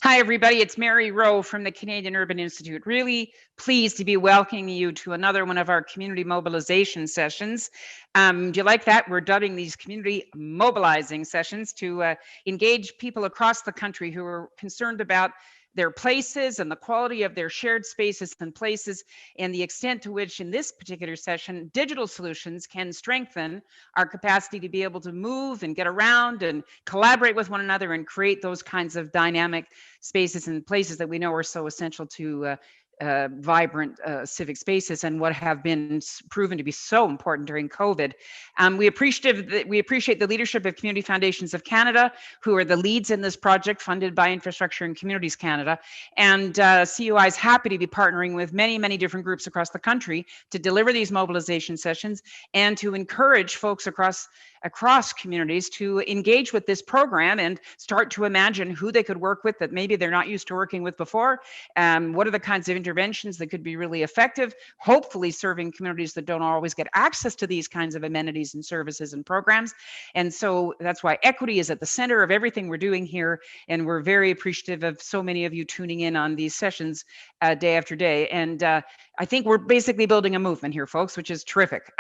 Hi, everybody. It's Mary Rowe from the Canadian Urban Institute. Really pleased to be welcoming you to another one of our community mobilization sessions. Do you like that? We're dubbing these community mobilizing sessions to engage people across the country who are concerned about their places and the quality of their shared spaces and places, and the extent to which in this particular session, digital solutions can strengthen our capacity to be able to move and get around and collaborate with one another and create those kinds of dynamic spaces and places that we know are so essential to vibrant civic spaces and what have been proven to be so important during COVID. We appreciate the leadership of Community Foundations of Canada, who are the leads in this project funded by Infrastructure and Communities Canada. And CUI is happy to be partnering with many, many different groups across the country to deliver these mobilization sessions and to encourage folks across communities to engage with this program and start to imagine who they could work with that maybe they're not used to working with before. What are the kinds of interventions that could be really effective, hopefully serving communities that don't always get access to these kinds of amenities and services and programs. And so that's why equity is at the center of everything we're doing here. And we're very appreciative of so many of you tuning in on these sessions day after day. And I think we're basically building a movement here, folks, which is terrific.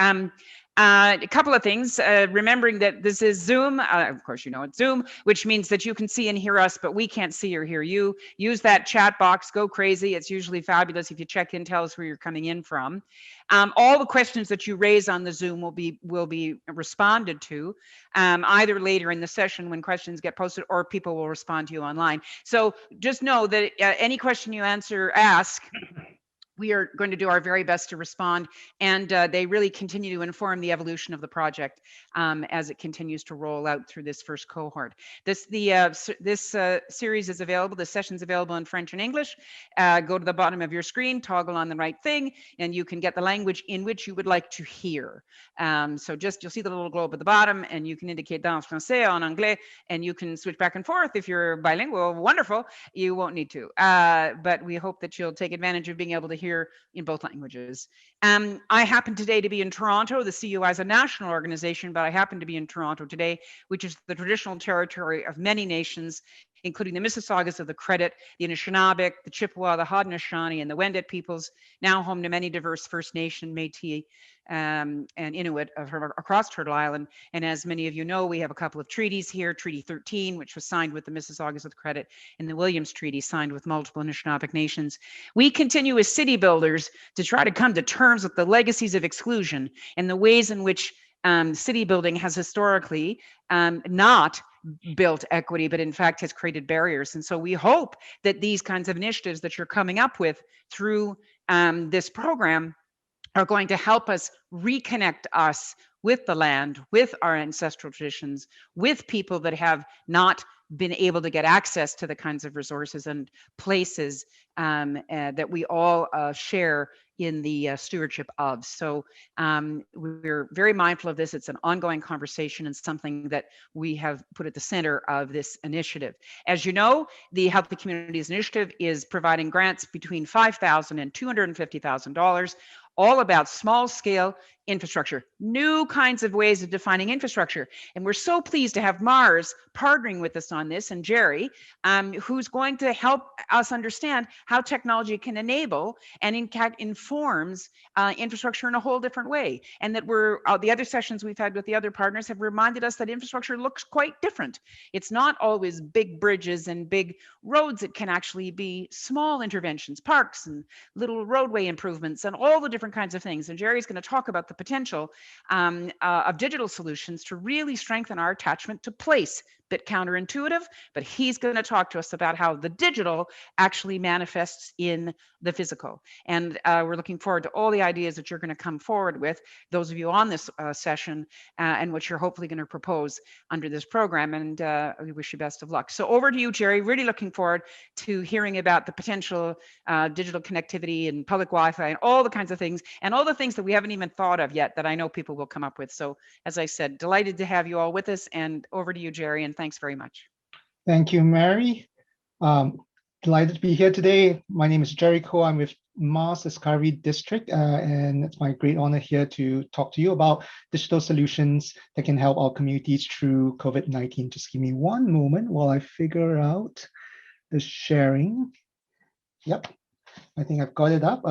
A couple of things, remembering that this is Zoom, of course you know it's Zoom, which means that you can see and hear us, but we can't see or hear you. Use that chat box, go crazy. It's usually fabulous if you check in, tell us where you're coming in from. All the questions that you raise on the Zoom will be responded to, either later in the session when questions get posted, or people will respond to you online. So just know that any question you ask, we are going to do our very best to respond, and they really continue to inform the evolution of the project as it continues to roll out through this first cohort. This series is available, the session's available in French and English. Go to the bottom of your screen, toggle on the right thing, and you can get the language in which you would like to hear. So just, you'll see the little globe at the bottom, and you can indicate dans français, en anglais, and you can switch back and forth. If you're bilingual, wonderful, you won't need to. But we hope that you'll take advantage of being able to hear in both languages. I happen today to be in Toronto. The CUI is a national organization, but I happen to be in Toronto today, which is the traditional territory of many nations, including the Mississaugas of the Credit, the Anishinaabe, the Chippewa, the Haudenosaunee, and the Wendat peoples, now home to many diverse First Nation, Métis, and Inuit across Turtle Island. And as many of you know, we have a couple of treaties here, Treaty 13, which was signed with the Mississaugas of the Credit, and the Williams Treaty, signed with multiple Anishinaabe nations. We continue as city builders to try to come to terms with the legacies of exclusion and the ways in which city building has historically not built equity, but in fact has created barriers. And so we hope that these kinds of initiatives that you're coming up with through this program are going to help us reconnect us with the land, with our ancestral traditions, with people that have not been able to get access to the kinds of resources and places that we all share in the stewardship of. So we're very mindful of this. It's an ongoing conversation and something that we have put at the center of this initiative. As you know, the Healthy Communities Initiative is providing grants between $5,000 and $250,000, all about small scale infrastructure, new kinds of ways of defining infrastructure. And we're so pleased to have Mars partnering with us on this, and Jerry, who's going to help us understand how technology can enable and in fact informs infrastructure in a whole different way. And that the other sessions we've had with the other partners have reminded us that infrastructure looks quite different. It's not always big bridges and big roads. It can actually be small interventions, parks and little roadway improvements and all the different kinds of things. And Jerry's going to talk about the potential of digital solutions to really strengthen our attachment to place. Bit counterintuitive, but he's going to talk to us about how the digital actually manifests in the physical. And we're looking forward to all the ideas that you're going to come forward with, those of you on this session, and what you're hopefully going to propose under this program. And we wish you best of luck. So over to you, Jerry. Really looking forward to hearing about the potential digital connectivity and public Wi-Fi and all the kinds of things, and all the things that we haven't even thought of yet that I know people will come up with. So as I said, delighted to have you all with us, and over to you, Jerry, and thanks very much. Thank you, Mary. Delighted to be here today. My name is Jerry Ko. I'm with Mars Escarvi District, and it's my great honor here to talk to you about digital solutions that can help our communities through COVID-19. Just give me one moment while I figure out the sharing. Yep, I think I've got it up.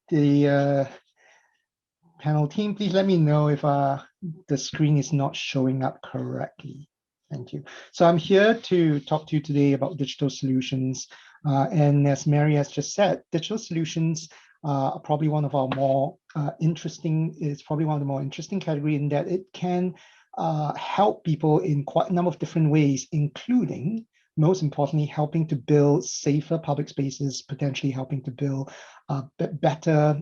The panel team, please let me know if the screen is not showing up correctly. Thank you. So I'm here to talk to you today about digital solutions. And as Mary has just said, digital solutions are probably one of our more interesting, it's probably one of the more interesting category in that it can help people in quite a number of different ways, including, most importantly, helping to build safer public spaces, potentially helping to build better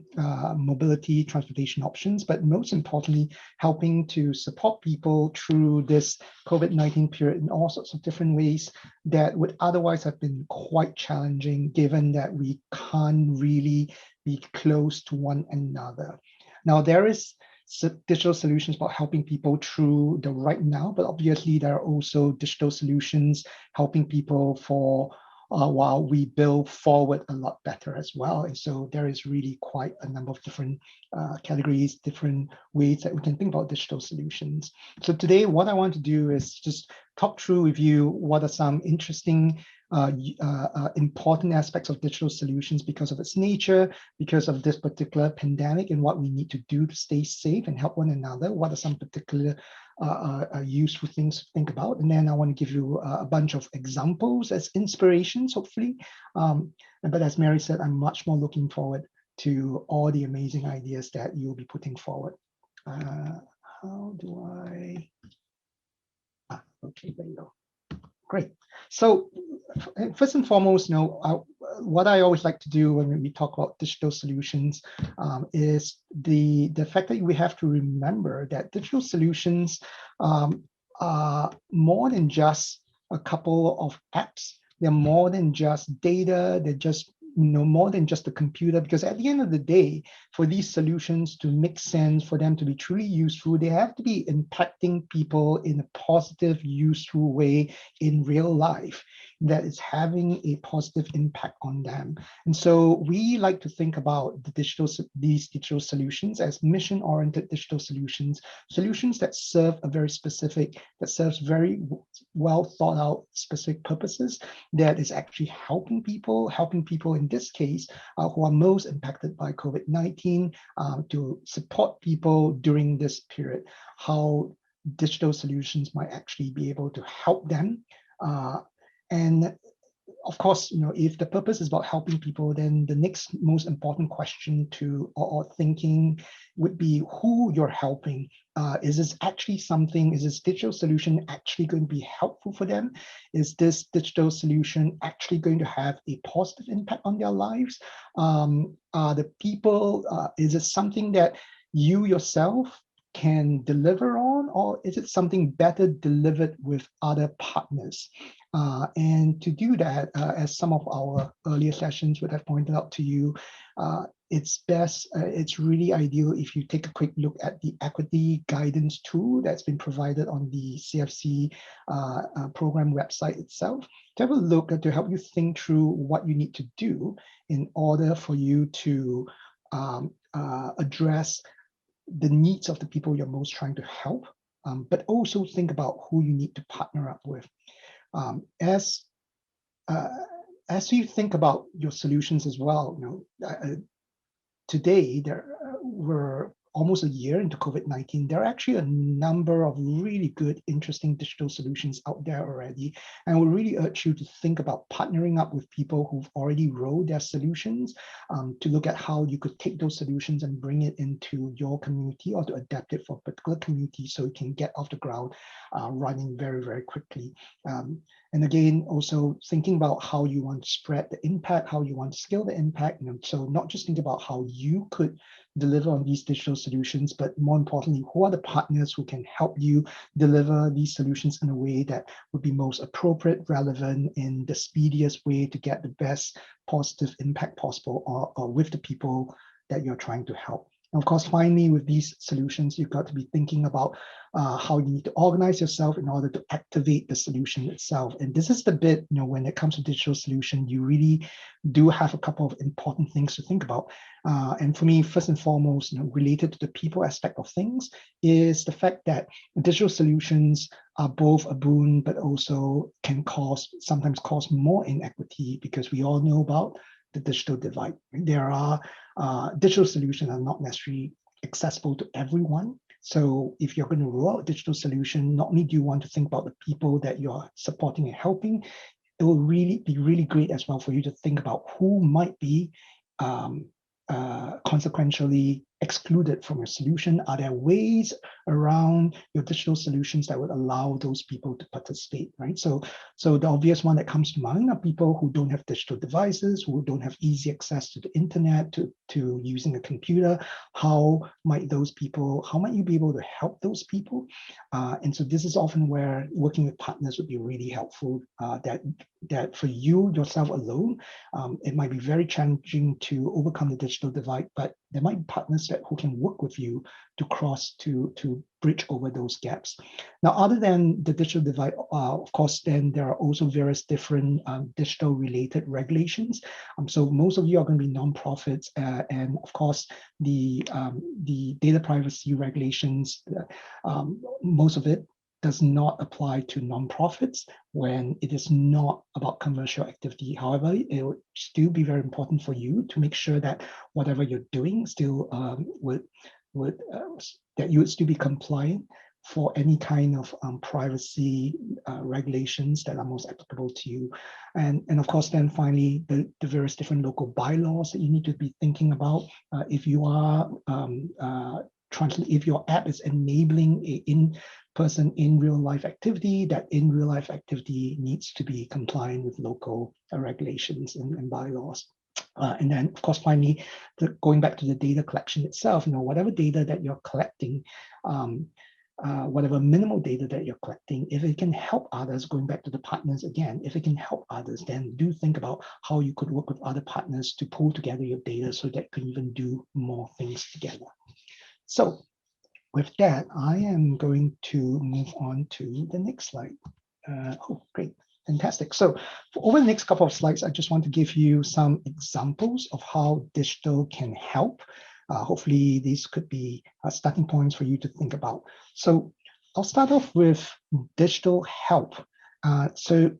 mobility transportation options, but most importantly, helping to support people through this COVID-19 period in all sorts of different ways that would otherwise have been quite challenging, given that we can't really be close to one another. Now, there is digital solutions about helping people through the right now, but obviously there are also digital solutions helping people for while we build forward a lot better as well. And so there is really quite a number of different categories, different ways that we can think about digital solutions. So today, what I want to do is just talk through with you what are some interesting important aspects of digital solutions because of its nature, because of this particular pandemic and what we need to do to stay safe and help one another. What are some particular useful things to think about? And then I want to give you a bunch of examples as inspirations, hopefully. But as Mary said, I'm much more looking forward to all the amazing ideas that you'll be putting forward. How do I? Okay, there you go. Great. So first and foremost, what I always like to do when we talk about digital solutions is the fact that we have to remember that digital solutions are more than just a couple of apps. They're more than just data. They're just more than just a computer, because at the end of the day, for these solutions to make sense, for them to be truly useful, they have to be impacting people in a positive, useful way in real life that is having a positive impact on them. And so we like to think about these digital solutions as mission-oriented digital solutions, solutions that serve a very specific, that serves very well thought out specific purposes, that is actually helping people in this case who are most impacted by COVID-19 to support people during this period, how digital solutions might actually be able to help them. And of course, if the purpose is about helping people, then the next most important question or thinking would be who you're helping. Is this actually something, is this digital solution actually going to be helpful for them? Is this digital solution actually going to have a positive impact on their lives? Are the people, is it something that you yourself can deliver on, or is it something better delivered with other partners? And to do that, as some of our earlier sessions would have pointed out to you, it's really ideal if you take a quick look at the equity guidance tool that's been provided on the CFC program website itself, to have a look to help you think through what you need to do in order for you to address the needs of the people you're most trying to help, but also think about who you need to partner up with. As you think about your solutions as well, today we're almost a year into COVID-19. There are actually a number of really good, interesting digital solutions out there already. And we really urge you to think about partnering up with people who've already rolled their solutions to look at how you could take those solutions and bring it into your community or to adapt it for a particular community so it can get off the ground running very, very quickly. And again, also thinking about how you want to spread the impact, how you want to scale the impact. So not just think about how you could deliver on these digital solutions, but more importantly, who are the partners who can help you deliver these solutions in a way that would be most appropriate, relevant, in the speediest way to get the best positive impact possible or with the people that you're trying to help. And of course, finally, with these solutions, you've got to be thinking about how you need to organize yourself in order to activate the solution itself. And this is the bit, when it comes to digital solution, you really do have a couple of important things to think about. And for me, first and foremost, related to the people aspect of things, is the fact that digital solutions are both a boon, but also can sometimes cause more inequity, because we all know about the digital divide. There are digital solutions are not necessarily accessible to everyone. So if you're going to roll out a digital solution, not only do you want to think about the people that you're supporting and helping, it will really be really great as well for you to think about who might be consequentially excluded from your solution. Are there ways around your digital solutions that would allow those people to participate, right? So the obvious one that comes to mind are people who don't have digital devices, who don't have easy access to the internet, to using a computer. How might you be able to help those people? And so this is often where working with partners would be really helpful, that for you yourself alone, it might be very challenging to overcome the digital divide, but there might be partners who can work with you to bridge over those gaps. Now, other than the digital divide, of course, then there are also various different digital related regulations. So most of you are going to be nonprofits, and of course, the data privacy regulations, most of it does not apply to nonprofits when it is not about commercial activity. However, it would still be very important for you to make sure that whatever you're doing still that you would still be compliant for any kind of privacy regulations that are most applicable to you. And of course, then finally, the various different local bylaws that you need to be thinking about. If you are if your app is enabling a in-person in real life activity, that in real life activity needs to be compliant with local regulations and bylaws. And then, of course, finally, going back to the data collection itself, whatever data that you're collecting, whatever minimal data that you're collecting, if it can help others, going back to the partners again, if it can help others, then do think about how you could work with other partners to pull together your data so that you can even do more things together. So with that, I am going to move on to the next slide. Oh, great. Fantastic. So over the next couple of slides, I just want to give you some examples of how digital can help. Hopefully, these could be starting points for you to think about. So I'll start off with digital help. So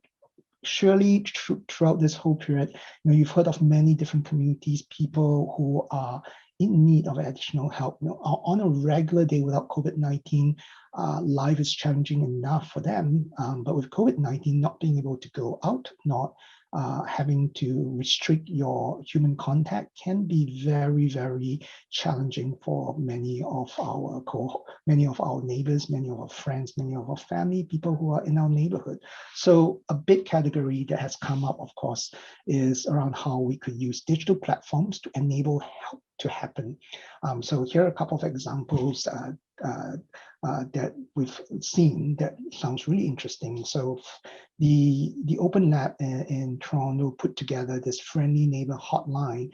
surely throughout this whole period, you've heard of many different communities, people who are in need of additional help. On a regular day without COVID-19, life is challenging enough for them. But with COVID-19 not being able to go out, not having to restrict your human contact can be very, very challenging for many of our neighbors, many of our friends, many of our family, people who are in our neighborhood. So a big category that has come up, of course, is around how we could use digital platforms to enable help to happen. So here are a couple of examples that we've seen that sounds really interesting. So the Open Lab in Toronto put together this friendly neighbor hotline,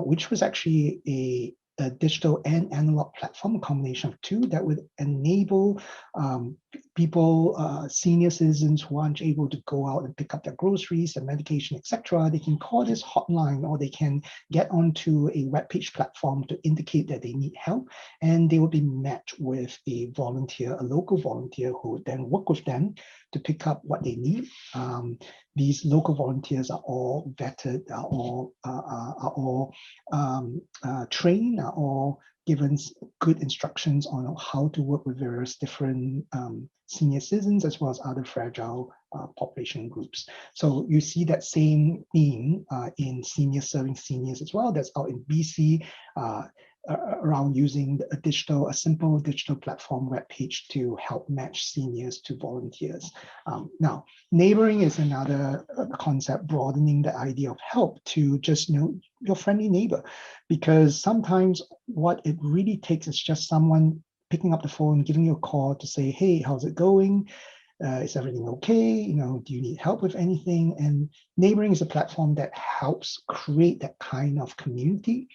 which was actually a digital and analog platform, a combination of two, that would enable people, senior citizens who aren't able to go out and pick up their groceries and medication, etc. They can call this hotline, or they can get onto a webpage platform to indicate that they need help, and they will be matched with a volunteer, a local volunteer, who would then work with them to pick up what they need. These local volunteers are all vetted, are all trained, are all given good instructions on how to work with various different senior citizens as well as other fragile population groups. So you see that same theme in serving seniors as well. That's out in BC, around using a simple digital platform webpage to help match seniors to volunteers. Now, neighboring is another concept, broadening the idea of help to just your friendly neighbor, because sometimes what it really takes is just someone picking up the phone, giving you a call to say, hey, how's it going? Is everything okay? Do you need help with anything? And neighboring is a platform that helps create that kind of community,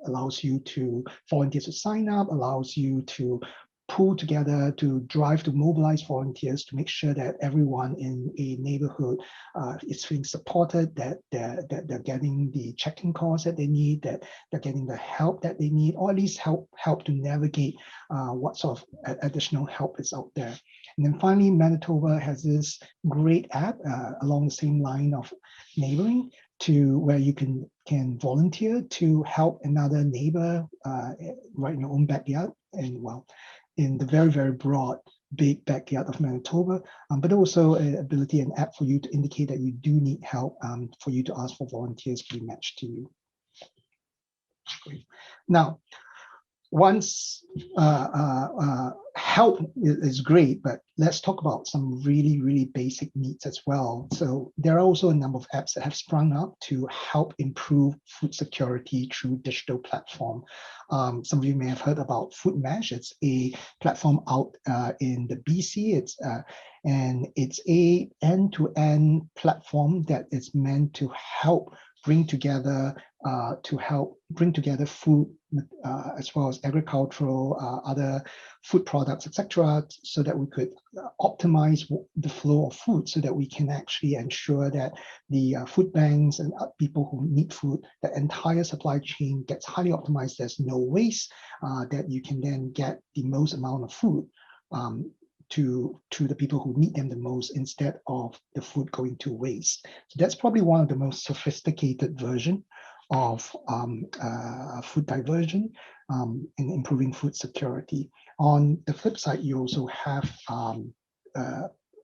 allows you to volunteers to sign up, allows you to pull together, to drive, to mobilize volunteers to make sure that everyone in a neighborhood is feeling supported, that they're getting the check-in calls that they need, that they're getting the help that they need, or at least help to navigate what sort of additional help is out there. And then finally, Manitoba has this great app along the same line of neighboring, to where you can volunteer to help another neighbor right in your own backyard, and well, in the very, very broad, big backyard of Manitoba, but also an ability, an app for you to indicate that you do need help, for you to ask for volunteers to be matched to you. Great. Now, once help is great, but let's talk about some really, really basic needs as well. So there are also a number of apps that have sprung up to help improve food security through digital platform. Some of you may have heard about Food Mesh. It's a platform out in the BC. And it's a end-to-end platform that is meant to help bring together food as well as agricultural, other food products, etc., so that we could optimize the flow of food, so that we can actually ensure that the food banks and people who need food, the entire supply chain gets highly optimized. There's no waste, that you can then get the most amount of food to the people who need them the most, instead of the food going to waste. So that's probably one of the most sophisticated version of food diversion and improving food security. On the flip side, you also have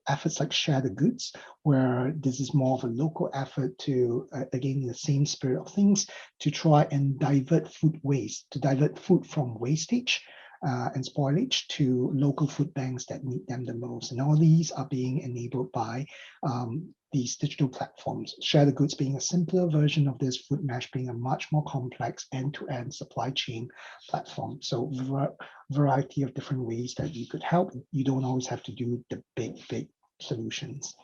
efforts like Share the Goods, where this is more of a local effort to, again, in the same spirit of things, to try and divert food waste, to divert food from wastage and spoilage to local food banks that need them the most. And all these are being enabled by these digital platforms. Share the Goods being a simpler version of this, Food Mesh being a much more complex end-to-end supply chain platform. So variety of different ways that you could help. You don't always have to do the big solutions.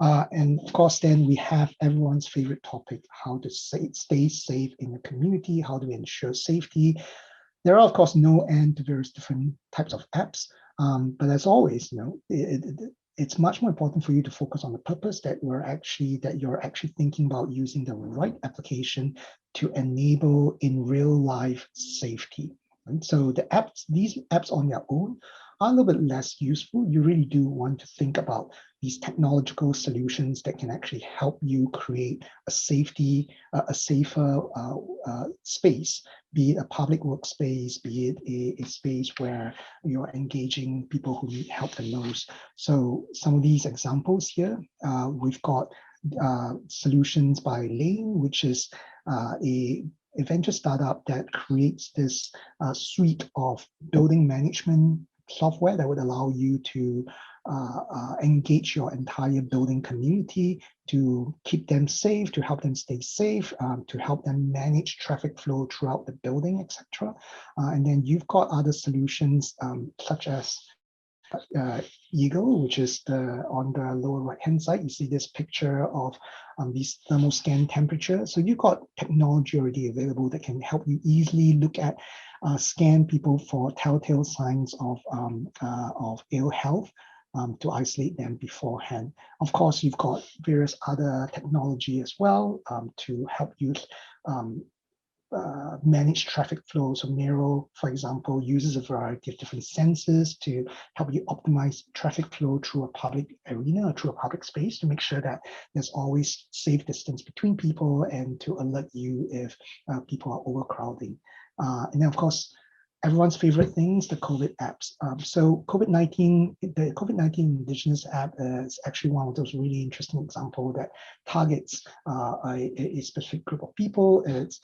And of course, then we have everyone's favorite topic, how to stay safe in the community, how do we ensure safety. There are, of course, no end to various different types of apps, but as always, it's much more important for you to focus on the purpose, that you're actually thinking about using the right application to enable in real life safety. And so these apps on their own are a little bit less useful. You really do want to think about these technological solutions that can actually help you create a safer space, be it a public workspace, be it a space where you're engaging people who need help the most. So some of these examples here, we've got solutions by Lane, which is a venture startup that creates this suite of building management software that would allow you to engage your entire building community, to keep them safe, to help them stay safe, to help them manage traffic flow throughout the building, etc. And then you've got other solutions such as Eagle, which is on the lower right-hand side. You see this picture of these thermal scan temperature. So you've got technology already available that can help you easily look at, scan people for telltale signs of ill health, to isolate them beforehand. Of course, you've got various other technology as well to help you manage traffic flow. So Miro, for example, uses a variety of different sensors to help you optimize traffic flow through a public arena or through a public space, to make sure that there's always safe distance between people, and to alert you if people are overcrowding. And then, of course, everyone's favorite things, the COVID apps. So the COVID-19 Indigenous app is actually one of those really interesting examples that targets a specific group of people. It's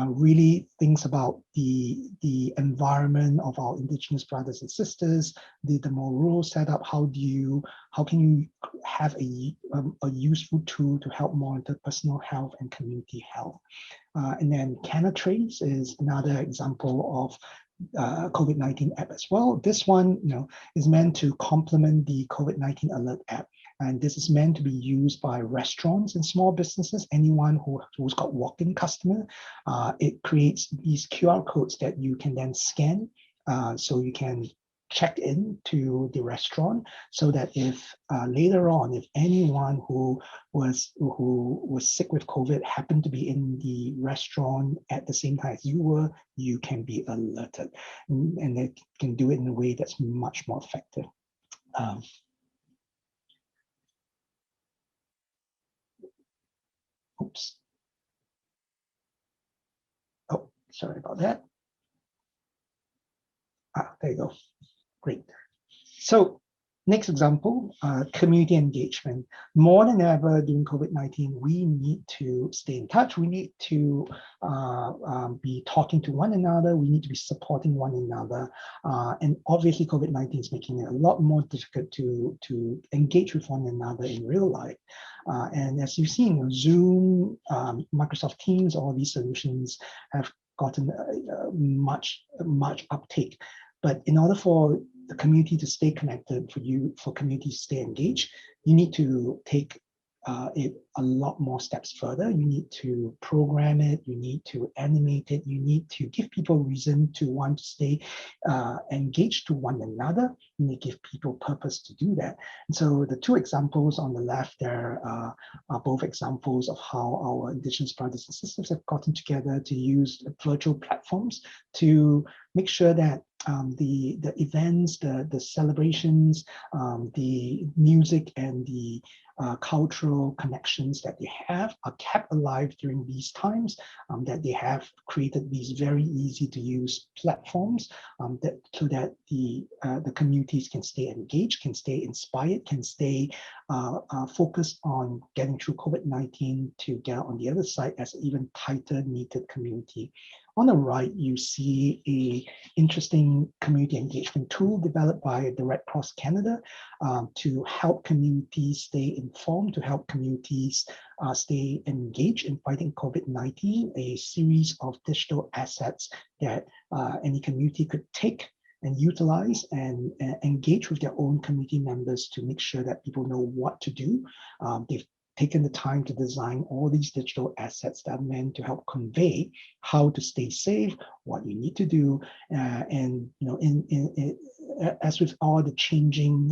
really thinks about the environment of our Indigenous brothers and sisters, the more rural setup. How can you have a useful tool to help monitor personal health and community health? And then CanaTrace is another example of COVID-19 app as well. This one, is meant to complement the COVID-19 alert app. And this is meant to be used by restaurants and small businesses, anyone who's got walk-in customer. It creates these QR codes that you can then scan, so you can check in to the restaurant, so that if later on, if anyone who was sick with COVID happened to be in the restaurant at the same time as you were, you can be alerted, and they can do it in a way that's much more effective. Oops. Oh, sorry about that. There you go. Great. So next example, community engagement. More than ever during COVID-19, we need to stay in touch. We need to be talking to one another. We need to be supporting one another. And obviously COVID-19 is making it a lot more difficult to engage with one another in real life. And as you've seen, Zoom, Microsoft Teams, all these solutions have gotten much uptake. But in order for the community to stay connected, for communities to stay engaged, you need to take it a lot more steps further. You need to program it, you need to animate it, you need to give people reason to want to stay engaged to one another. You need to give people purpose to do that. And so the two examples on the left there are both examples of how our Indigenous brothers and sisters have gotten together to use virtual platforms to make sure that the events, the celebrations, the music, and the cultural connections that they have are kept alive during these times, that they have created these very easy to use platforms so that the communities can stay engaged, can stay inspired, can stay focused on getting through COVID-19 to get on the other side as an even tighter knitted community. On the right, you see an interesting community engagement tool developed by the Red Cross Canada to help communities stay informed, to help communities stay engaged in fighting COVID-19, a series of digital assets that any community could take and utilize and engage with their own community members to make sure that people know what to do. They've taken the time to design all these digital assets that are meant to help convey how to stay safe, what you need to do, and as with all the changing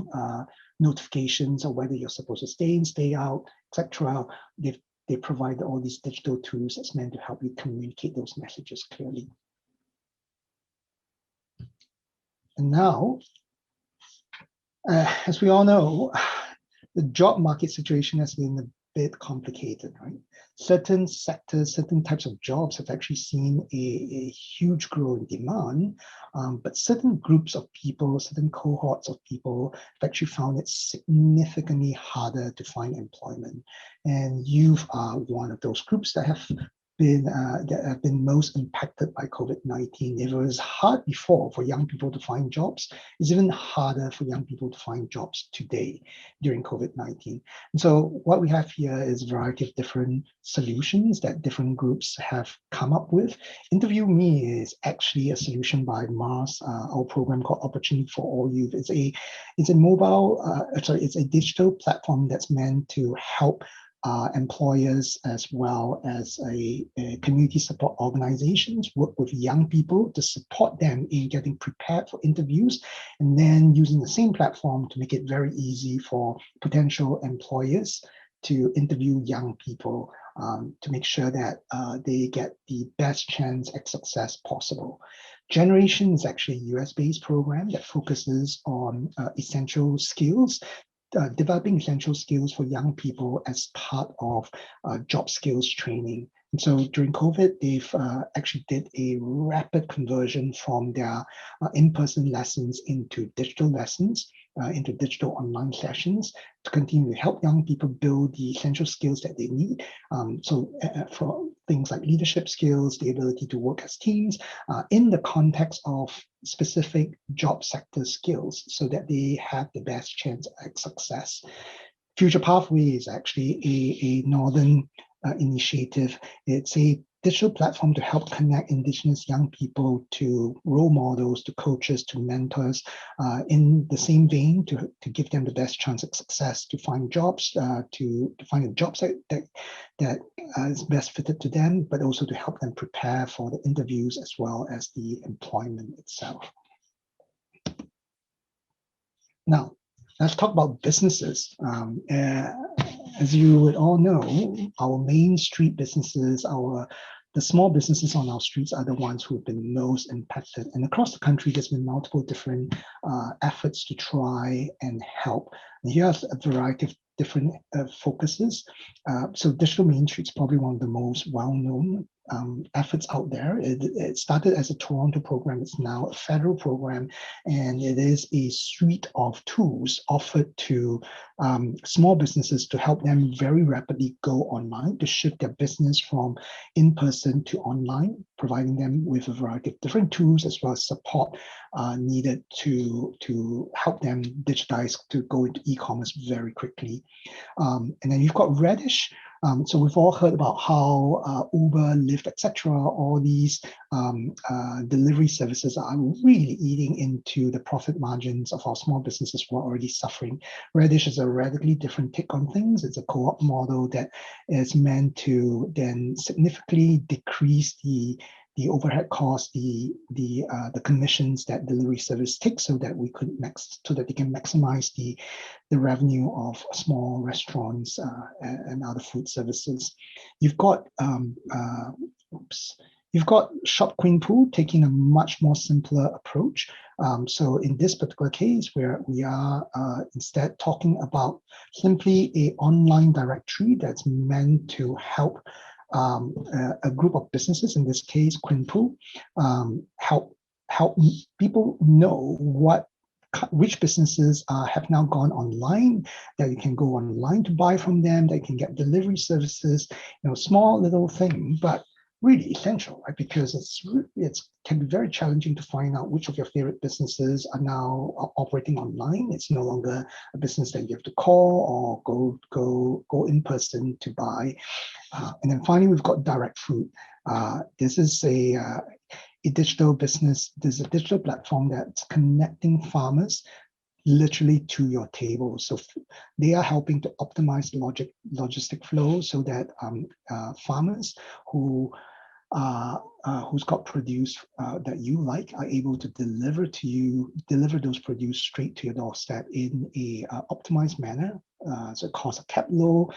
notifications of whether you're supposed to stay in, stay out, etc., they provide all these digital tools that's meant to help you communicate those messages clearly. And now, as we all know, the job market situation has been a bit complicated, right? Certain sectors, certain types of jobs have actually seen a huge growth in demand, but certain groups of people, certain cohorts of people have actually found it significantly harder to find employment. And you are one of those groups that have been most impacted by COVID-19. If it was hard before for young people to find jobs, it's even harder for young people to find jobs today during COVID-19. And so what we have here is a variety of different solutions that different groups have come up with. Interview Me is actually a solution by Mars, our program called Opportunity for All Youth. It's a mobile, it's a digital platform that's meant to help employers as well as a community support organizations work with young people to support them in getting prepared for interviews, and then using the same platform to make it very easy for potential employers to interview young people to make sure that they get the best chance at success possible. Generation is actually a US-based program that focuses on essential skills, developing essential skills for young people as part of job skills training. And so during COVID, they've actually did a rapid conversion from their in-person lessons into digital lessons, into digital online sessions to continue to help young people build the essential skills that they need. So for things like leadership skills, the ability to work as teams in the context of specific job sector skills so that they have the best chance at success. Future Pathway is actually a northern initiative. It's a digital platform to help connect Indigenous young people to role models, to coaches, to mentors, in the same vein, to give them the best chance of success, to find jobs, to find a job site that is best fitted to them, but also to help them prepare for the interviews as well as the employment itself. Now, let's talk about businesses. As you would all know, our main street businesses, the small businesses on our streets are the ones who have been most impacted. And across the country, there's been multiple different efforts to try and help. And here's a variety of different focuses. So Digital Main Street is probably one of the most well-known efforts out there. It started as a Toronto program. It's now a federal program, and it is a suite of tools offered to small businesses to help them very rapidly go online, to shift their business from in-person to online, providing them with a variety of different tools as well as support needed to help them digitize, to go into e-commerce very quickly. And then you've got Reddish. So we've all heard about how Uber, Lyft, etc., all these delivery services are really eating into the profit margins of our small businesses who are already suffering. Reddish is a radically different take on things. It's a co-op model that is meant to then significantly decrease the overhead costs, the commissions that delivery service takes, so that they can maximize the revenue of small restaurants and other food services. You've got Shop Queen Poo taking a much more simpler approach. So in this particular case, where we are instead talking about simply an online directory that's meant to help a group of businesses, in this case, Queen Poo, help people know which businesses have now gone online, that you can go online to buy from them, that you can get delivery services, small little thing, but really essential, right? Because it can be very challenging to find out which of your favorite businesses are now operating online. It's no longer a business that you have to call or go in person to buy. And then finally, we've got Direct Food. This is a digital business. There's a digital platform that's connecting farmers literally to your table. So they are helping to optimize the logistic flow so that farmers who's got produce that you like are able to deliver those produce straight to your doorstep in a optimized manner. So it costs a cap low,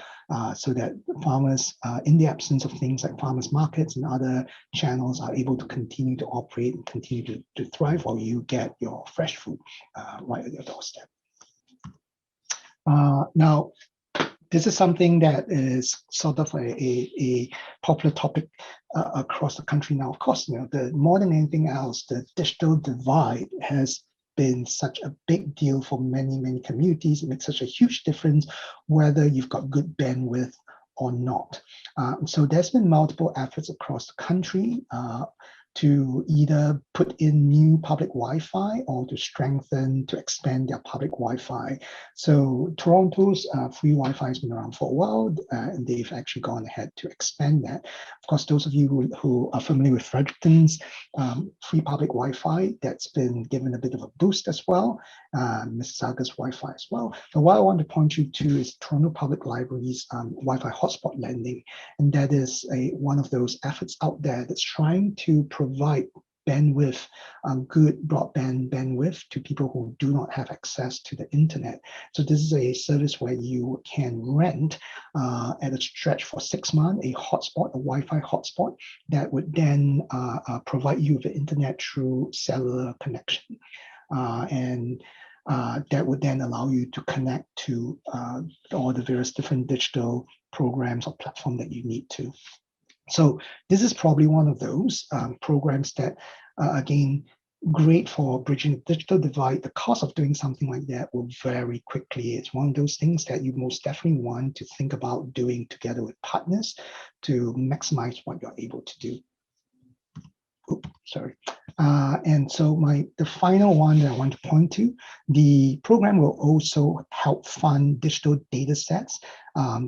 so that farmers, in the absence of things like farmers markets and other channels, are able to continue to operate and continue to thrive while you get your fresh food right at your doorstep. Now, this is something that is sort of a popular topic across the country now. Of course, more than anything else, the digital divide has been such a big deal for many, many communities. It makes such a huge difference whether you've got good bandwidth or not. So there's been multiple efforts across the country to either put in new public Wi-Fi or to expand their public Wi-Fi. So Toronto's free Wi-Fi has been around for a while, and they've actually gone ahead to expand that. Of course, those of you who are familiar with Fredericton's free public Wi-Fi, that's been given a bit of a boost as well, Mississauga's Wi-Fi as well. But what I want to point you to is Toronto Public Library's Wi-Fi Hotspot Lending, and that is one of those efforts out there that's trying to provide bandwidth, good broadband bandwidth to people who do not have access to the internet. So this is a service where you can rent at a stretch for 6 months a Wi-Fi hotspot that would then provide you with the internet through cellular connection. And that would then allow you to connect to all the various different digital programs or platforms that you need to. So this is probably one of those programs that, again, great for bridging the digital divide. The cost of doing something like that will vary quickly. It's one of those things that you most definitely want to think about doing together with partners to maximize what you're able to do. Oops, sorry. And so the final one that I want to point to, the program will also help fund digital data sets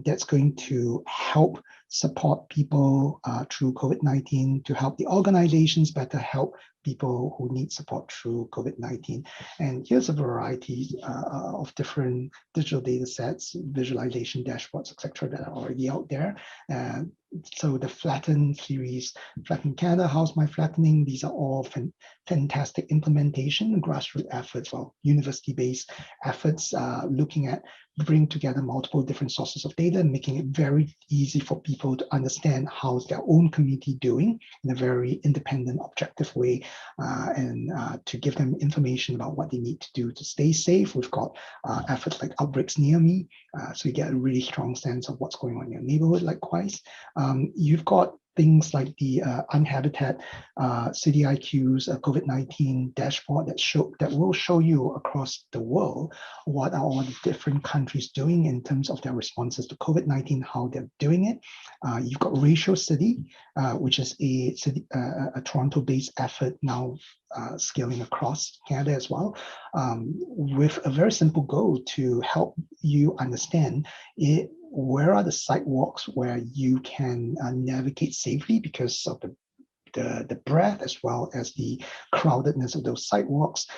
that's going to help support people through COVID-19, to help the organizations better help people who need support through COVID-19. And here's a variety of different digital data sets, visualization dashboards, etc., that are already out there. So the Flatten series, Flatten Canada, How's My Flattening? These are all fantastic implementation, grassroots efforts, or university-based efforts looking at bring together multiple different sources of data, making it very easy for people to understand how's their own community doing in a very independent, objective way, and to give them information about what they need to do to stay safe. We've got efforts like Outbreaks Near Me, so you get a really strong sense of what's going on in your neighborhood. Likewise, you've got things like the Unhabitat City IQ's COVID-19 dashboard that will show you across the world what are all the different countries doing in terms of their responses to COVID-19, how they're doing it. You've got Ratio City, which is a Toronto-based effort now scaling across Canada as well, with a very simple goal to help you understand where are the sidewalks where you can navigate safely because of the breadth as well as the crowdedness of those sidewalks.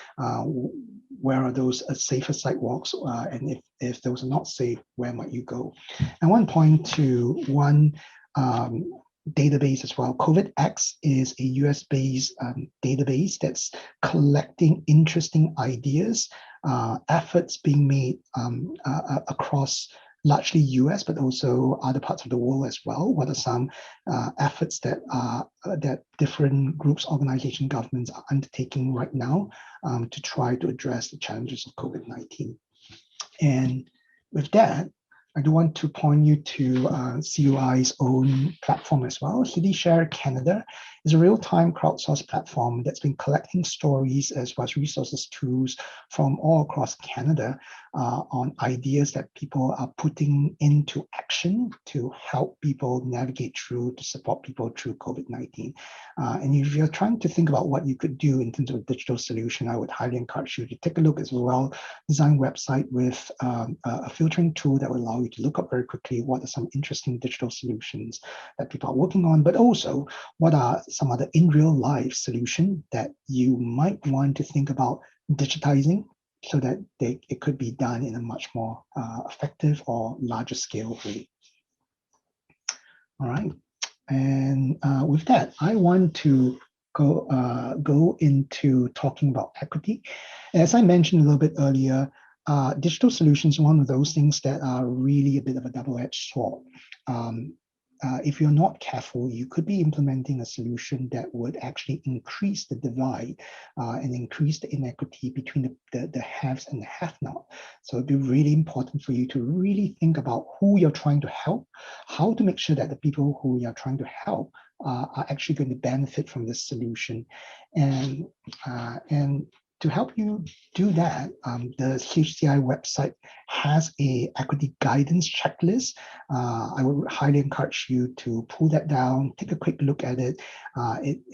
Where are those safer sidewalks? And if those are not safe, where might you go? I want to point to one database as well. COVIDx is a US-based database that's collecting interesting ideas, efforts being made across largely US, but also other parts of the world as well. What are some efforts that different groups, organizations, governments are undertaking right now to try to address the challenges of COVID-19? And with that, I do want to point you to CUI's own platform as well. CityShare Canada is a real-time crowdsourced platform that's been collecting stories as well as resources, tools from all across Canada on ideas that people are putting into action to help people navigate through, to support people through COVID-19. And if you're trying to think about what you could do in terms of a digital solution, I would highly encourage you to take a look at a well-designed website with a filtering tool that will allow you to look up very quickly what are some interesting digital solutions that people are working on, but also what are some other in real life solutions that you might want to think about digitizing so that it could be done in a much more effective or larger scale way. All right, and with that, I want to go into talking about equity. As I mentioned a little bit earlier, digital solutions are one of those things that are really a bit of a double-edged sword. If you're not careful, you could be implementing a solution that would actually increase the divide and increase the inequity between the haves and the have-not. So it'd be really important for you to really think about who you're trying to help, how to make sure that the people who you're trying to help are actually going to benefit from this solution. And to help you do that, the HCI website has a equity guidance checklist. I would highly encourage you to pull that down, take a quick look at it.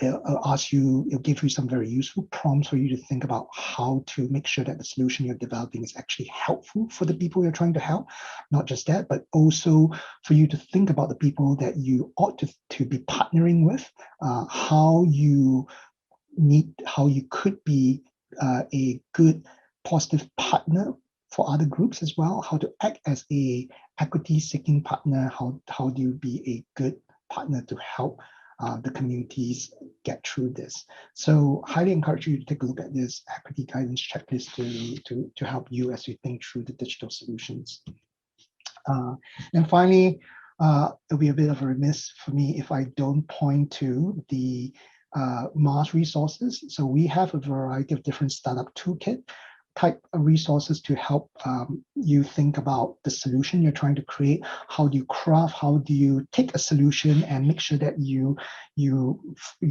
It'll give you some very useful prompts for you to think about how to make sure that the solution you're developing is actually helpful for the people you're trying to help. Not just that, but also for you to think about the people that you ought to be partnering with, how you could be a good positive partner for other groups as well, how to act as a equity seeking partner, how do you be a good partner to help the communities get through this. So highly encourage you to take a look at this equity guidance checklist to help you as you think through the digital solutions. And finally, it'll be a bit of a remiss for me if I don't point to the Mars resources. So we have a variety of different startup toolkit type of resources to help you think about the solution you're trying to create. How do you craft, how do you take a solution and make sure that you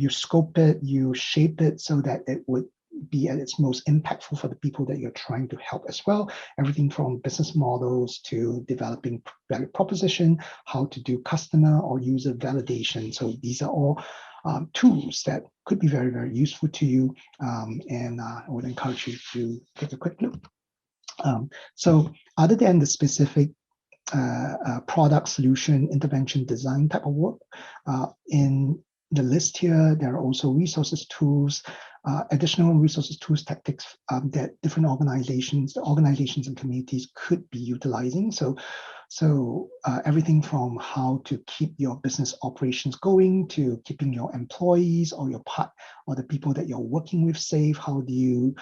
scope it, you shape it so that it would be at its most impactful for the people that you're trying to help as well. Everything from business models to developing value proposition, how to do customer or user validation. So these are all tools that could be very, very useful to you. And I would encourage you to take a quick look. So other than the specific product solution intervention design type of work. In the list here, there are also resources, tools, additional resources, tools, tactics that different organizations and communities could be utilizing. So everything from how to keep your business operations going to keeping your employees or your part or the people that you're working with safe. How do you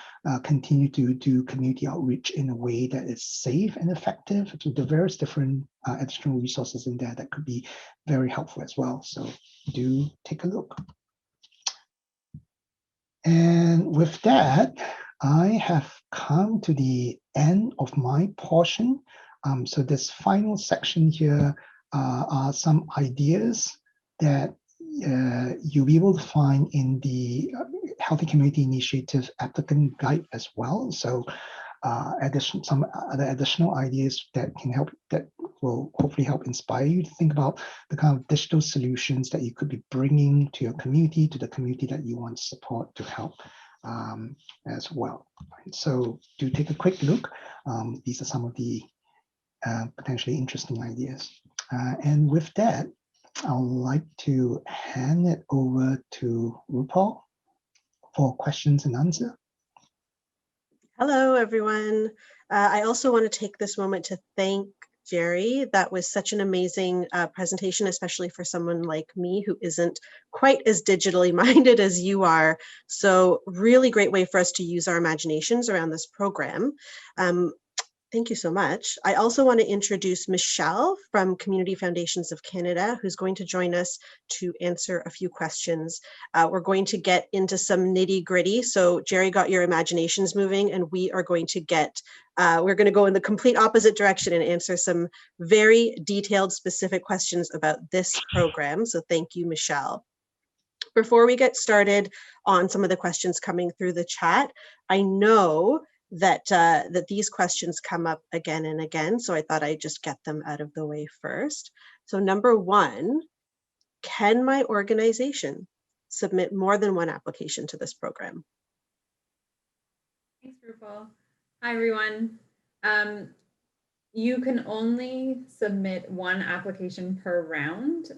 continue to do community outreach in a way that is safe and effective? So the various different additional resources in there that could be very helpful as well. So do take a look. And with that, I have come to the end of my portion. So this final section here are some ideas that you'll be able to find in the Healthy Community Initiative applicant guide as well. So some other additional ideas that can help, that will hopefully help inspire you to think about the kind of digital solutions that you could be bringing to your community, to the community that you want to support to help as well. So do take a quick look. These are some of the potentially interesting ideas. And with that, I'd like to hand it over to RuPaul for questions and answer. Hello, everyone. I also want to take this moment to thank Jerry. That was such an amazing presentation, especially for someone like me who isn't quite as digitally minded as you are. So really great way for us to use our imaginations around this program. Thank you so much. I also want to introduce Michelle from Community Foundations of Canada, who's going to join us to answer a few questions. We're going to get into some nitty gritty. So Jerry got your imaginations moving, and we are going to we're going to go in the complete opposite direction and answer some very detailed, specific questions about this program. So thank you, Michelle. Before we get started on some of the questions coming through the chat, I know that these questions come up again and again, so I thought I'd just get them out of the way first. So number one, can my organization submit more than one application to this program? Thanks, RuPaul. Hi, everyone. You can only submit one application per round.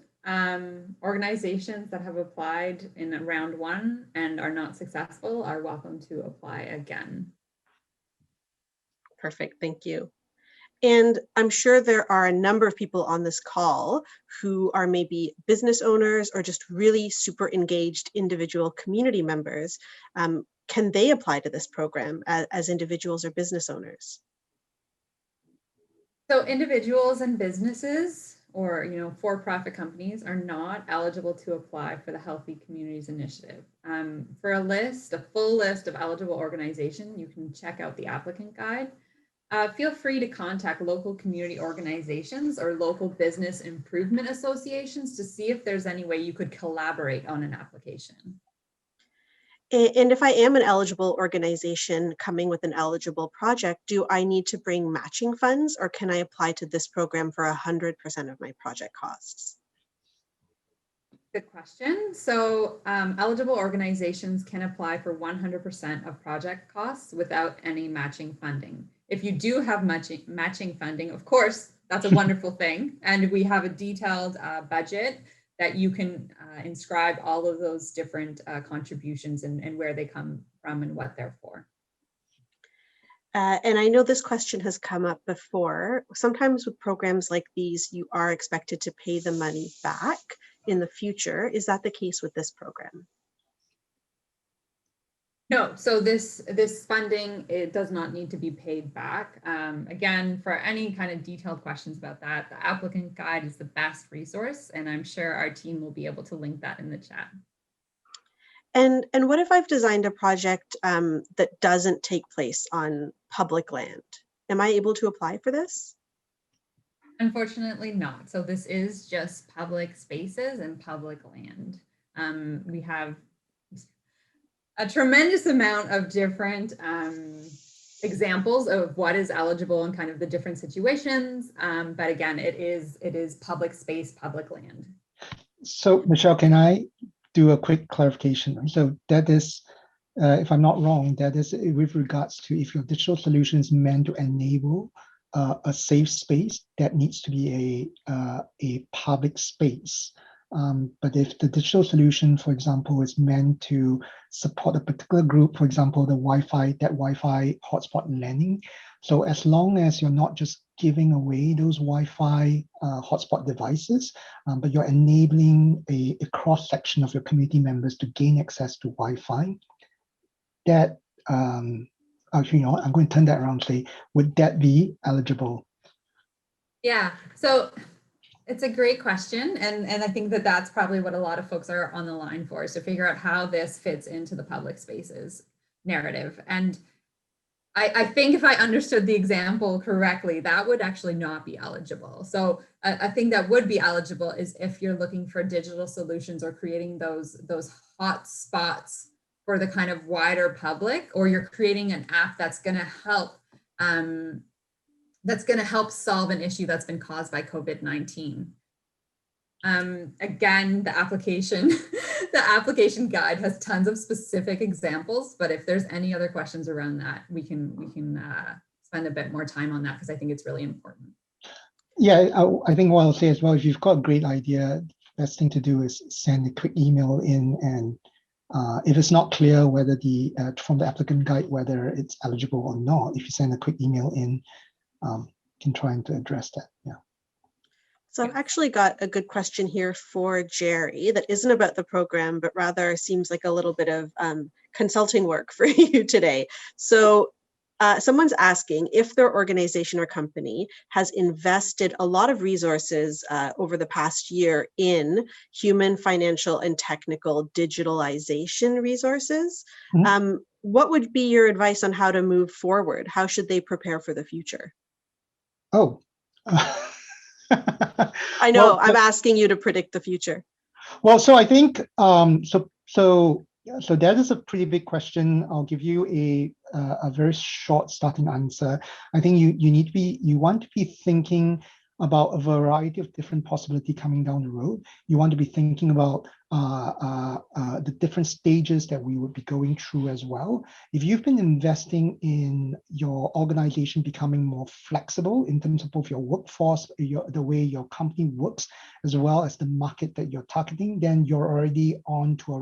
Organizations that have applied in round one and are not successful are welcome to apply again. Perfect, thank you. And I'm sure there are a number of people on this call who are maybe business owners or just really super engaged individual community members. Can they apply to this program as individuals or business owners? So individuals and businesses or for-profit companies are not eligible to apply for the Healthy Communities Initiative. For a full list of eligible organizations, you can check out the applicant guide. Feel free to contact local community organizations or local business improvement associations to see if there's any way you could collaborate on an application. And if I am an eligible organization coming with an eligible project, do I need to bring matching funds, or can I apply to this program for 100% of my project costs? Good question. So eligible organizations can apply for 100% of project costs without any matching funding. If you do have matching funding, of course, that's a wonderful thing. And we have a detailed budget that you can inscribe all of those different contributions and where they come from and what they're for. And I know this question has come up before. Sometimes with programs like these, you are expected to pay the money back in the future. Is that the case with this program? No, so this funding, it does not need to be paid back. Again, for any kind of detailed questions about that, the applicant guide is the best resource, and I'm sure our team will be able to link that in the chat. And what if I've designed a project that doesn't take place on public land? Am I able to apply for this? Unfortunately not. So this is just public spaces and public land. We have a tremendous amount of different examples of what is eligible in kind of the different situations. But again, it is public space, public land. So Michelle, can I do a quick clarification? So that is, if I'm not wrong, that is with regards to if your digital solution is meant to enable a safe space, that needs to be a public space. But if the digital solution, for example, is meant to support a particular group, for example, the Wi-Fi hotspot lending. So as long as you're not just giving away those Wi-Fi hotspot devices, but you're enabling a cross-section of your community members to gain access to Wi-Fi, that actually, you know, I'm going to turn that around and say, would that be eligible? Yeah, so it's a great question. And I think that that's probably what a lot of folks are on the line for, is to figure out how this fits into the public spaces narrative. And I think if I understood the example correctly, that would actually not be eligible. So I think that would be eligible is if you're looking for digital solutions or creating those hot spots for the kind of wider public, or you're creating an app that's going to help solve an issue that's been caused by COVID-19. Again, the application guide has tons of specific examples, but if there's any other questions around that, we can spend a bit more time on that, because I think it's really important. Yeah, I think what I'll say as well, if you've got a great idea, the best thing to do is send a quick email in, and if it's not clear whether from the applicant guide whether it's eligible or not, if you send a quick email in, can try to address that. Yeah. So I've actually got a good question here for Jerry that isn't about the program, but rather seems like a little bit of consulting work for you today. So someone's asking if their organization or company has invested a lot of resources over the past year in human, financial, and technical digitalization resources. Mm-hmm. What would be your advice on how to move forward? How should they prepare for the future? Oh. I know, I'm asking you to predict the future. Well, so I think so that is a pretty big question. I'll give you a very short starting answer. I think you want to be thinking about a variety of different possibilities coming down the road. You want to be thinking about the different stages that we would be going through as well. If you've been investing in your organization becoming more flexible in terms of both your workforce, the way your company works, as well as the market that you're targeting, then you're already on to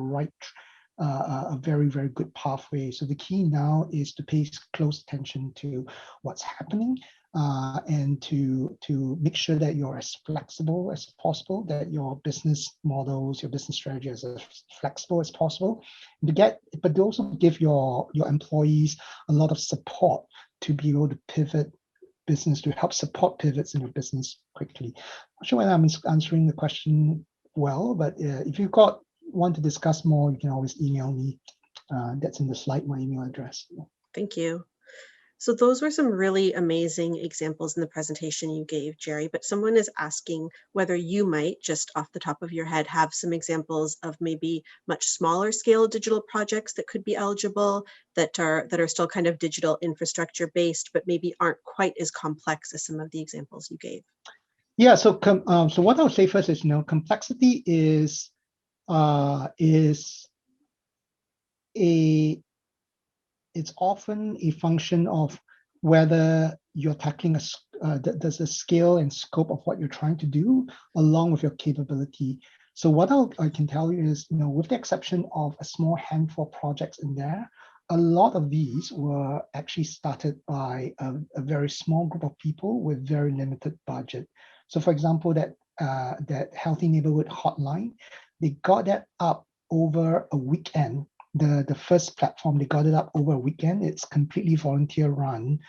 a very, very good pathway. So the key now is to pay close attention to what's happening, and to make sure that you're as flexible as possible, that your business models, your business strategy is as flexible as possible, but to also give your employees a lot of support to be able to pivot business, to help support pivots in your business quickly. I'm not sure whether I'm answering the question well, but if you've want to discuss more, you can always email me. That's in the slide, my email address. Thank you. So those were some really amazing examples in the presentation you gave, Jerry, but someone is asking whether you might, just off the top of your head, have some examples of maybe much smaller scale digital projects that could be eligible, that are still kind of digital infrastructure based, but maybe aren't quite as complex as some of the examples you gave. Yeah, so what I'll say first is, complexity is it's often a function of whether you're tackling there's the scale and scope of what you're trying to do along with your capability. So what I can tell you is, with the exception of a small handful of projects in there, a lot of these were actually started by a very small group of people with very limited budget. So for example, that Healthy Neighborhood Hotline, they got that up over a weekend. The first platform, they got it up over a weekend. It's completely volunteer run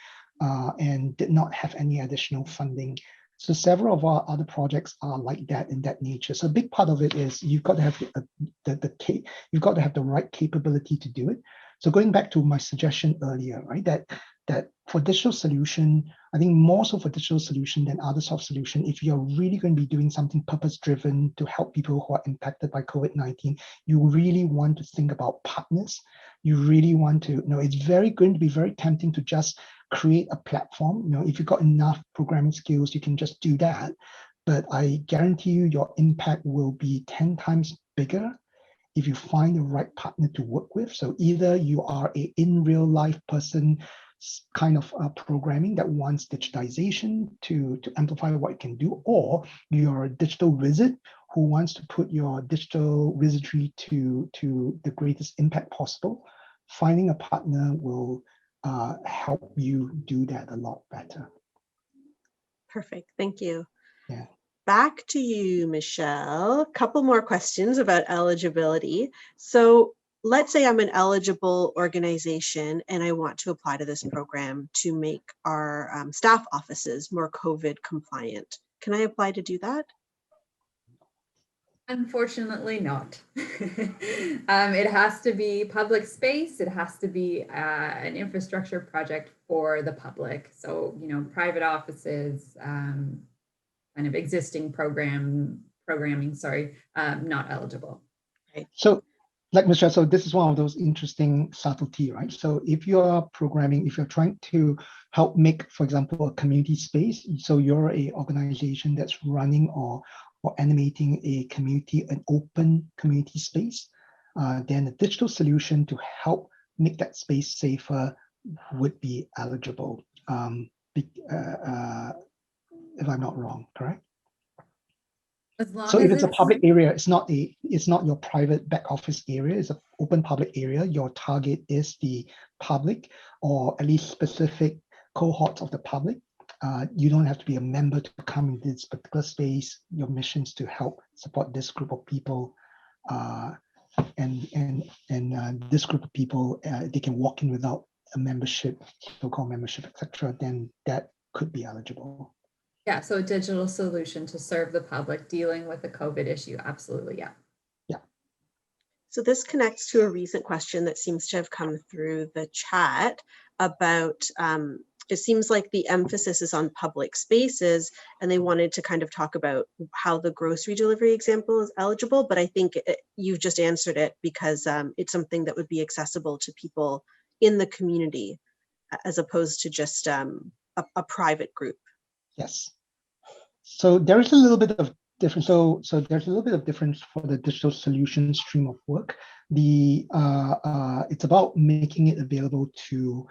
and did not have any additional funding. So several of our other projects are like that in that nature. So a big part of it is you've got to have you've got to have the right capability to do it. So going back to my suggestion earlier, right, that for digital solution, I think more so for digital solution than other soft solution, if you're really going to be doing something purpose-driven to help people who are impacted by COVID-19, you really want to think about partners. You really want to, it's going to be very tempting to just create a platform. If you've got enough programming skills, you can just do that. But I guarantee you your impact will be 10 times bigger if you find the right partner to work with. So either you are a in real life person kind of programming that wants digitization to amplify what it can do, or you're a digital wizard who wants to put your digital wizardry to the greatest impact possible, finding a partner will help you do that a lot better. Perfect. Thank you. Yeah. Back to you, Michelle. Couple more questions about eligibility. So let's say I'm an eligible organization and I want to apply to this program to make our staff offices more COVID compliant. Can I apply to do that? Unfortunately not. It has to be public space. It has to be an infrastructure project for the public. So, you know, private offices, kind of existing programming, not eligible. So, like Michelle, so this is one of those interesting subtlety, right? So if you're programming, if you're trying to help make, for example, a community space, so you're a organization that's running or animating a community, an open community space, then a digital solution to help make that space safer would be eligible, if I'm not wrong, correct? As long So as if it's a public area, it's not your private back office area, it's an open public area. Your target is the public, or at least specific cohorts of the public. You don't have to be a member to come into this particular space. Your mission is to help support this group of people, and this group of people, they can walk in without a membership, so-called membership, etc. Then that could be eligible. Yeah, so a digital solution to serve the public dealing with the COVID issue. Absolutely, yeah. Yeah. So this connects to a recent question that seems to have come through the chat about, it seems like the emphasis is on public spaces, and they wanted to kind of talk about how the grocery delivery example is eligible, but I think you've just answered it, because it's something that would be accessible to people in the community as opposed to just a private group. Yes. So there is a little bit of difference. So there's a little bit of difference for the digital solution stream of work. It's about making it available to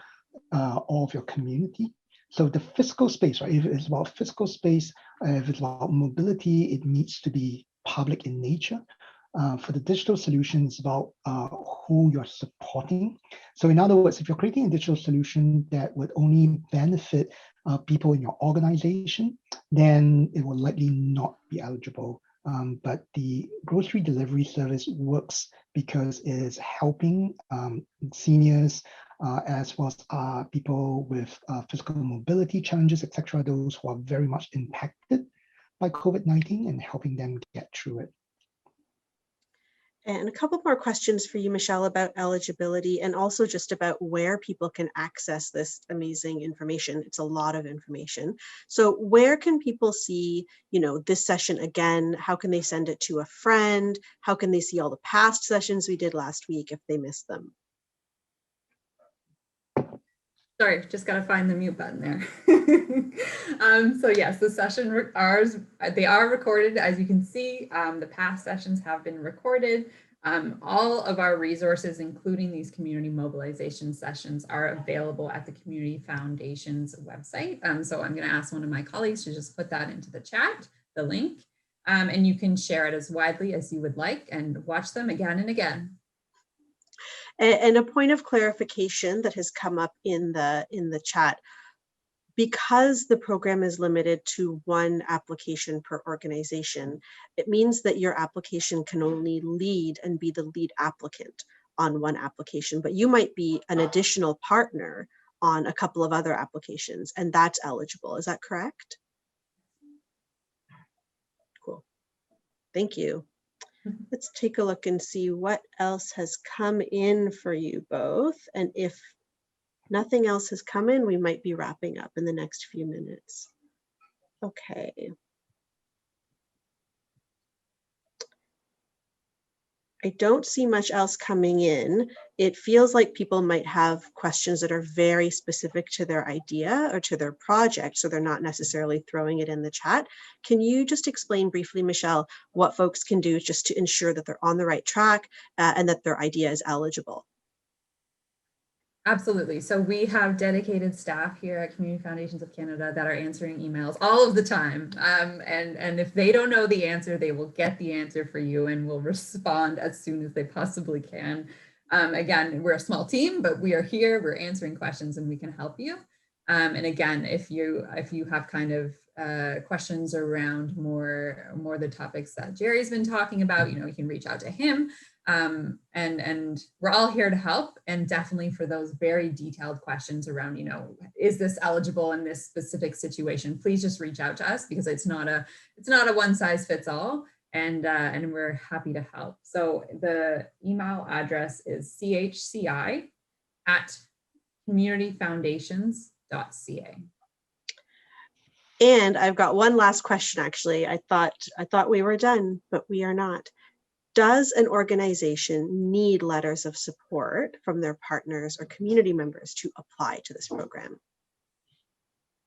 all of your community. So the physical space, right? If it's about physical space, if it's about mobility, it needs to be public in nature. For the digital solution, it's about who you're supporting. So in other words, if you're creating a digital solution that would only benefit people in your organization, then it will likely not be eligible. But the grocery delivery service works because it is helping seniors as well as people with physical mobility challenges, etc., those who are very much impacted by COVID-19, and helping them get through it. And a couple more questions for you, Michelle, about eligibility, and also just about where people can access this amazing information. It's a lot of information. So where can people see, this session again? How can they send it to a friend? How can they see all the past sessions we did last week if they missed them? Sorry, just got to find the mute button there. So yes, the session they are recorded. As you can see, the past sessions have been recorded. All of our resources, including these community mobilization sessions, are available at the Community Foundation's website. So I'm going to ask one of my colleagues to just put that into the chat, the link, and you can share it as widely as you would like and watch them again and again. And a point of clarification that has come up in the chat, because the program is limited to one application per organization, it means that your application can only lead and be the lead applicant on one application, but you might be an additional partner on a couple of other applications, and that's eligible. Is that correct? Cool. Thank you. Let's take a look and see what else has come in for you both. And if nothing else has come in, we might be wrapping up in the next few minutes. Okay. I don't see much else coming in. It feels like people might have questions that are very specific to their idea or to their project, so they're not necessarily throwing it in the chat. Can you just explain briefly, Michelle, what folks can do just to ensure that they're on the right track and that their idea is eligible? Absolutely. So we have dedicated staff here at Community Foundations of Canada that are answering emails all of the time. And if they don't know the answer, they will get the answer for you and will respond as soon as they possibly can. Again, we're a small team, but we are here, we're answering questions and we can help you. And again, if you have kind of questions around more the topics that Jerry's been talking about, you can reach out to him. And we're all here to help, and definitely for those very detailed questions around, is this eligible in this specific situation, please just reach out to us, because it's not a one size fits all, and we're happy to help. So the email address is chci@communityfoundations.ca. And I've got one last question, actually. I thought we were done, but we are not. Does an organization need letters of support from their partners or community members to apply to this program?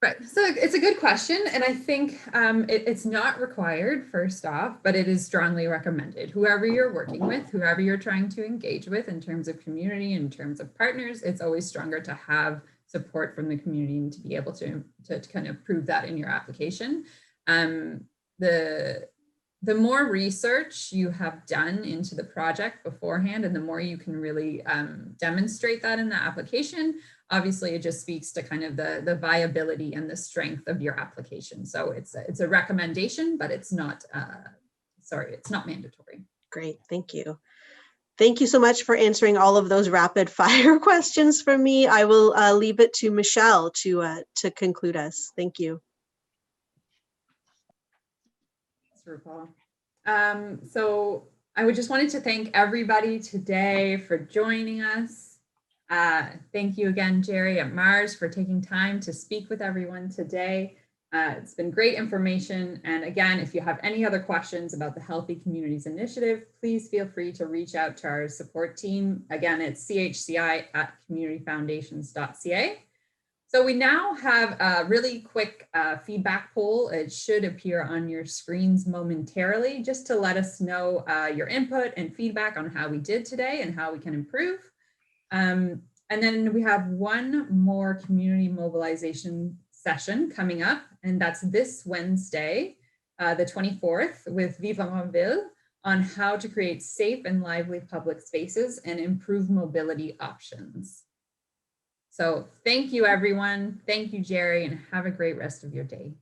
Right, so it's a good question, and I think it's not required, first off, but it is strongly recommended. Whoever you're working with, whoever you're trying to engage with in terms of community, in terms of partners, it's always stronger to have support from the community and to be able to kind of prove that in your application. The more research you have done into the project beforehand, and the more you can really demonstrate that in the application, obviously it just speaks to kind of the viability and the strength of your application. So it's a recommendation, but it's not mandatory. Great, thank you. Thank you so much for answering all of those rapid fire questions for me. I will leave it to Michelle to conclude us. Thank you. RuPaul. So I would just wanted to thank everybody today for joining us. Thank you again, Jerry at Mars, for taking time to speak with everyone today. It's been great information. And again, if you have any other questions about the Healthy Communities Initiative, please feel free to reach out to our support team. Again, it's chci@communityfoundations.ca. So we now have a really quick feedback poll. It should appear on your screens momentarily, just to let us know your input and feedback on how we did today and how we can improve. And then we have one more community mobilization session coming up, and that's this Wednesday, the 24th, with Viva Ma Ville, on how to create safe and lively public spaces and improve mobility options. So thank you, everyone. Thank you, Jerry, and have a great rest of your day.